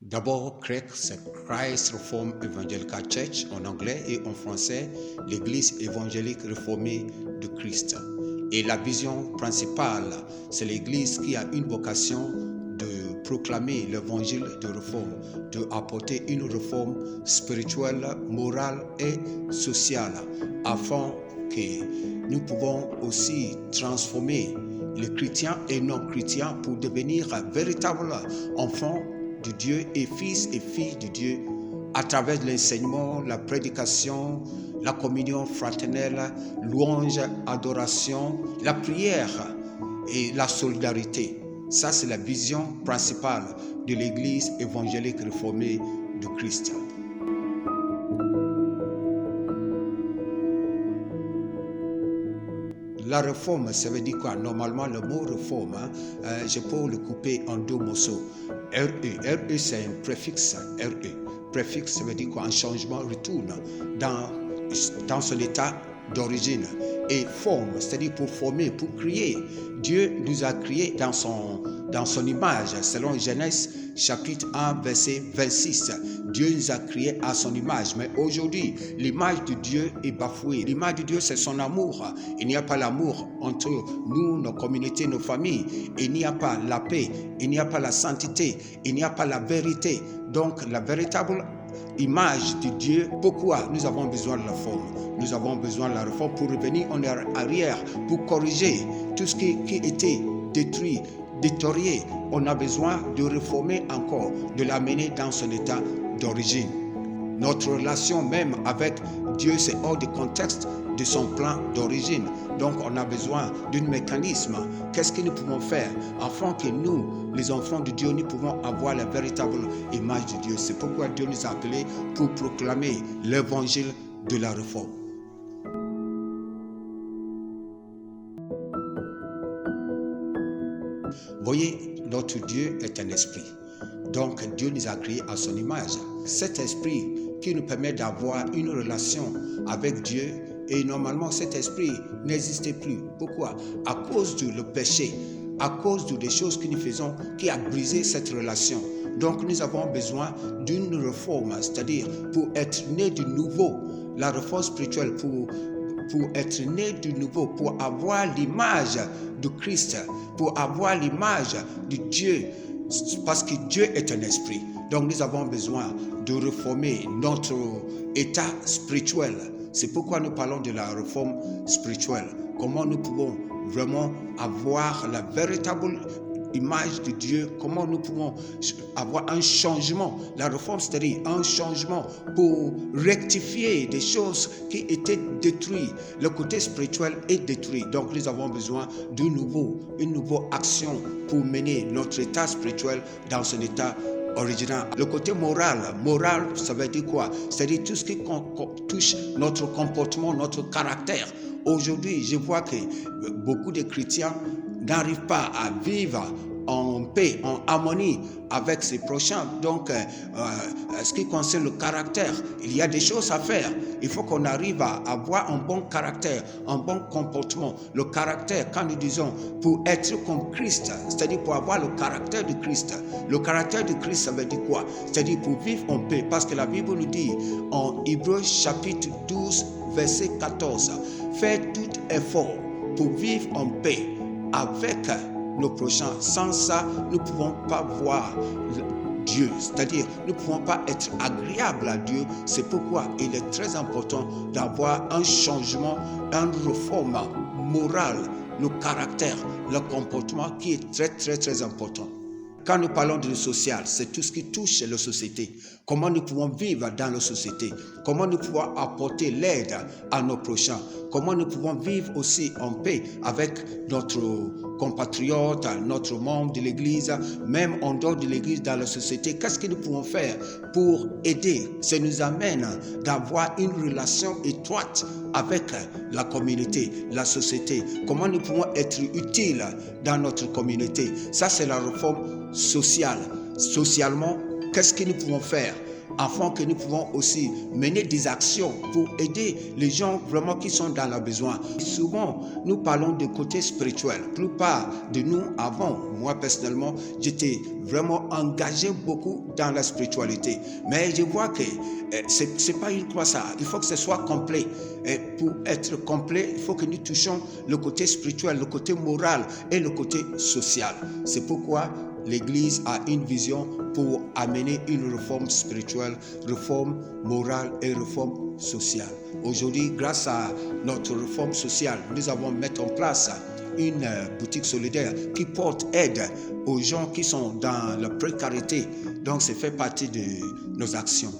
D'abord, CREC, c'est Christ Reformed Evangelical Church en anglais et en français, l'Église évangélique réformée de Christ. Et la vision principale, c'est l'Église qui a une vocation de proclamer l'évangile de réforme, de apporter une réforme spirituelle, morale et sociale, afin que nous pouvons aussi transformer les chrétiens et non-chrétiens pour devenir véritables enfants de Dieu et fils et filles de Dieu à travers l'enseignement, la prédication, la communion fraternelle, louange, adoration, la prière et la solidarité. Ça, c'est la vision principale de l'Église évangélique réformée de Christ. La réforme, ça veut dire quoi? Normalement, le mot réforme, je peux le couper en deux morceaux. RE, c'est un préfixe. RE. Préfixe, ça veut dire quoi? Un changement retourne dans son état d'origine. Et forme, c'est-à-dire pour former, pour créer. Dieu nous a créés dans son image, selon Genèse chapitre 1, verset 26. Dieu nous a créés à son image. Mais aujourd'hui, l'image de Dieu est bafouée. L'image de Dieu, c'est son amour. Il n'y a pas l'amour entre nous, nos communautés, nos familles. Il n'y a pas la paix. Il n'y a pas la sainteté. Il n'y a pas la vérité. Donc, la véritable image de Dieu, pourquoi nous avons besoin de la forme? Nous avons besoin de la réforme pour revenir en arrière, pour corriger tout ce qui était détruit, détérioré. On a besoin de réformer encore, de l'amener dans son état d'origine. Notre relation même avec Dieu, c'est hors du contexte de son plan d'origine. Donc, on a besoin d'un mécanisme. Qu'est-ce que nous pouvons faire afin que nous, les enfants de Dieu, nous pouvons avoir la véritable image de Dieu? C'est pourquoi Dieu nous a appelés pour proclamer l'évangile de la réforme. Voyez, notre Dieu est un esprit. Donc, Dieu nous a créés à son image. Cet esprit qui nous permet d'avoir une relation avec Dieu, et normalement, cet esprit n'existait plus. Pourquoi? À cause du péché, à cause des choses que nous faisons qui a brisé cette relation. Donc, nous avons besoin d'une réforme, c'est-à-dire pour être né de nouveau, la réforme spirituelle, pour être né de nouveau, pour avoir l'image de Christ, pour avoir l'image de Dieu, parce que Dieu est un esprit. Donc nous avons besoin de réformer notre état spirituel. C'est pourquoi nous parlons de la réforme spirituelle. Comment nous pouvons vraiment avoir la véritable image de Dieu, comment nous pouvons avoir un changement. La réforme, c'est-à-dire un changement pour rectifier des choses qui étaient détruites. Le côté spirituel est détruit. Donc nous avons besoin d'une nouvelle action pour mener notre état spirituel dans son état original. Le côté moral, ça veut dire quoi? C'est-à-dire tout ce qui touche notre comportement, notre caractère. Aujourd'hui, je vois que beaucoup de chrétiens n'arrivent pas à vivre en paix, en harmonie avec ses prochains. Donc, ce qui concerne le caractère, il y a des choses à faire. Il faut qu'on arrive à avoir un bon caractère, un bon comportement. Le caractère, quand nous disons pour être comme Christ, c'est-à-dire pour avoir le caractère de Christ. Le caractère de Christ, ça veut dire quoi? C'est-à-dire pour vivre en paix. Parce que la Bible nous dit en Hébreux chapitre 12, verset 14, faites tout effort pour vivre en paix avec nos prochains. Sans ça, nous ne pouvons pas voir Dieu. C'est-à-dire, nous ne pouvons pas être agréables à Dieu. C'est pourquoi il est très important d'avoir un changement, une réforme morale, le caractère, le comportement qui est très, très, très important. Quand nous parlons de social, c'est tout ce qui touche la société. Comment nous pouvons vivre dans la société? Comment nous pouvons apporter l'aide à nos prochains? Comment nous pouvons vivre aussi en paix avec notre compatriotes, notre membre de l'Église, même en dehors de l'Église, dans la société? Qu'est-ce que nous pouvons faire pour aider? Ça nous amène d'avoir une relation étroite avec la communauté, la société. Comment nous pouvons être utiles dans notre communauté? Ça, c'est la réforme sociale. Socialement, qu'est-ce que nous pouvons faire? afin que nous pouvons aussi mener des actions pour aider les gens vraiment qui sont dans leurs besoins. Souvent, nous parlons de côté spirituel. La plupart de nous avant, moi personnellement, j'étais vraiment engagé beaucoup dans la spiritualité. Mais je vois que c'est pas une croix ça. Il faut que ce soit complet. Et pour être complet, il faut que nous touchions le côté spirituel, le côté moral et le côté social. C'est pourquoi l'Église a une vision pour amener une réforme spirituelle, réforme morale et réforme sociale. Aujourd'hui, grâce à notre réforme sociale, nous avons mis en place une boutique solidaire qui porte aide aux gens qui sont dans la précarité. Donc, ça fait partie de nos actions.